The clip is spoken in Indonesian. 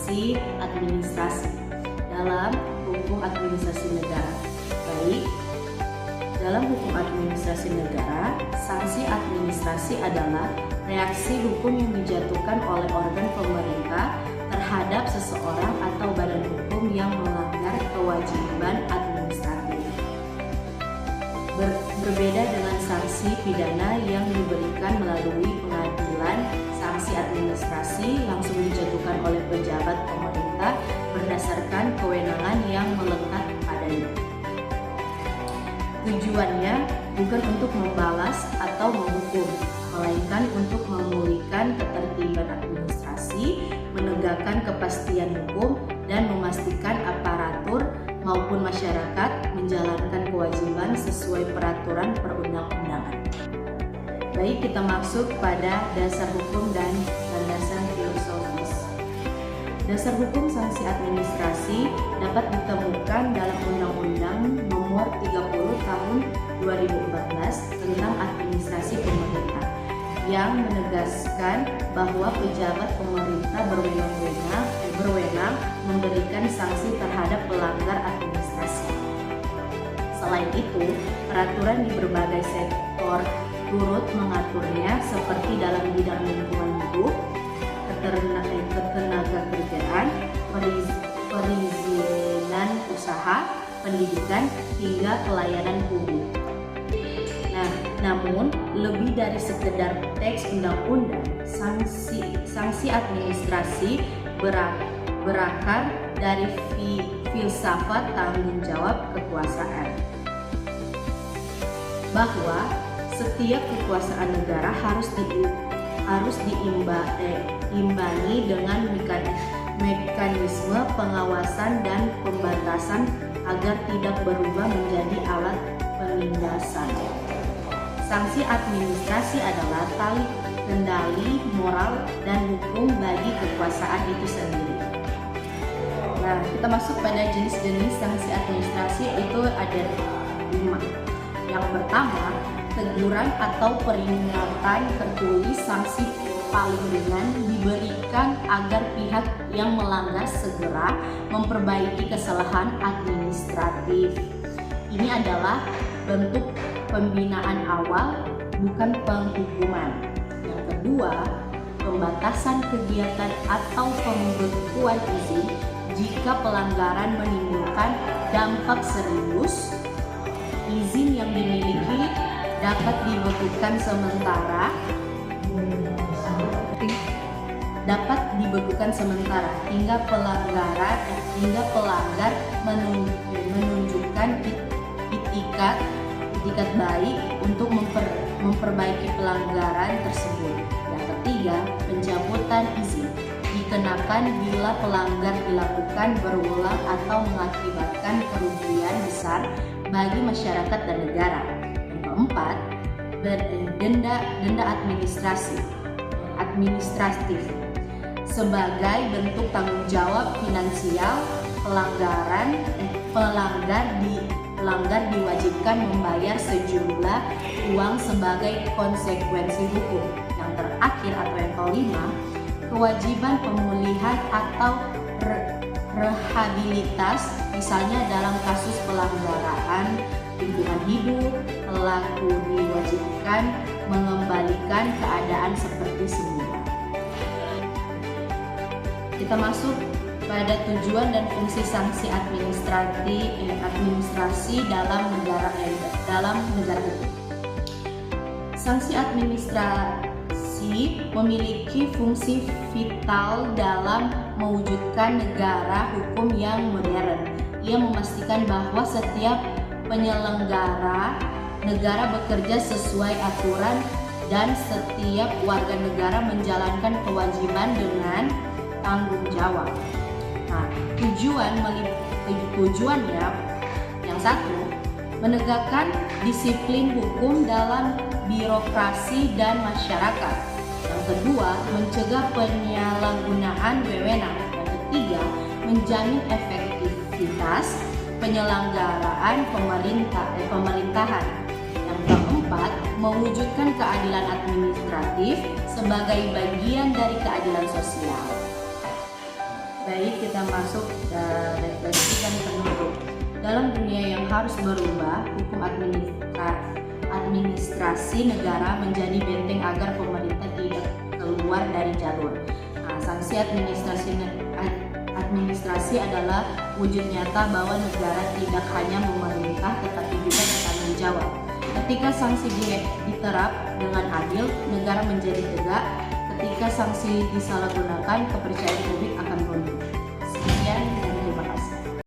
sanksi administrasi dalam hukum administrasi negara. Baik, dalam hukum administrasi negara, sanksi administrasi adalah reaksi hukum yang dijatuhkan oleh organ pemerintah terhadap seseorang atau badan hukum yang melanggar kewajiban administratif. Berbeda dengan sanksi pidana yang diberikan melalui pengadilan, sanksi administrasi langsung dijatuhkan oleh pejabat pemerintah berdasarkan kewenangan yang melekat padanya. Tujuannya bukan untuk membalas atau menghukum, melainkan untuk memulihkan ketertiban administrasi, menegakkan kepastian hukum, dan memastikan aparatur maupun masyarakat menjalankan kewajiban sesuai peraturan perundang-undangan. Baik, kita masuk pada dasar hukum dan landasan filosofis. Dasar hukum sanksi administrasi dapat ditemukan dalam Undang-Undang Nomor 30 Tahun 2014 tentang Administrasi Pemerintah yang menegaskan bahwa pejabat pemerintah berwenang memberikan sanksi terhadap pelanggar administrasi. Selain itu, peraturan di berbagai sektor turut mengaturnya seperti dalam bidang lingkungan hidup, ketenagakerjaan, perizinan usaha, pendidikan, hingga pelayanan publik. Namun, lebih dari sekedar teks undang-undang, sanksi administrasi berakar dari filsafat tanggung jawab kekuasaan. Bahwa setiap kekuasaan negara harus diimbangi dengan mekanisme pengawasan dan pembatasan agar tidak berubah menjadi alat penindasan. Sanksi administrasi adalah tali kendali moral dan hukum bagi kekuasaan itu sendiri. Nah, kita masuk pada jenis-jenis sanksi administrasi, itu ada 5. Yang pertama, teguran atau peringatan tertulis. Sanksi paling ringan diberikan agar pihak yang melanggar segera memperbaiki kesalahan administratif. Ini adalah bentuk pembinaan awal, bukan penghukuman. Yang kedua, pembatasan kegiatan atau pembekuan izin jika pelanggaran menimbulkan dampak serius. Izin yang dimiliki dapat dibekukan sementara hingga pelanggar menunjukkan itikat baik untuk memperbaiki pelanggaran tersebut. Yang ketiga, pencabutan izin dikenakan bila pelanggar dilakukan berulang atau mengakibatkan kerugian besar bagi masyarakat dan negara. Yang keempat, denda administratif sebagai bentuk tanggung jawab finansial. Pelanggar diwajibkan membayar sejumlah uang sebagai konsekuensi hukum. Yang terakhir atau yang kelima, kewajiban pemulihan atau rehabilitas, misalnya dalam kasus pelanggaran lingkungan hidup, pelaku diwajibkan mengembalikan keadaan seperti semula. Kita masuk pada tujuan dan fungsi sanksi administrasi dalam negara hukum. Sanksi administrasi memiliki fungsi vital dalam mewujudkan negara hukum yang modern. Ia memastikan bahwa setiap penyelenggara negara bekerja sesuai aturan dan setiap warga negara menjalankan kewajiban dengan tanggung jawab. Nah, tujuannya yang satu, menegakkan disiplin hukum dalam birokrasi dan masyarakat. Yang kedua, mencegah penyalahgunaan wewenang. Yang ketiga, menjamin efektivitas penyelenggaraan pemerintahan. Yang keempat, mewujudkan keadilan administratif sebagai bagian dari keadilan sosial. Baik, kita masuk refleksi dan penutup. Dalam dunia yang harus berubah, hukum administrasi negara menjadi benteng agar pemerintah tidak keluar dari jalur. Sanksi administrasi adalah wujud nyata bahwa negara tidak hanya memerintah tetapi juga bertanggung jawab. Ketika sanksi diterap dengan adil, negara menjadi tegak. Ketika sanksi disalahgunakan, kepercayaan publik akan runtuh.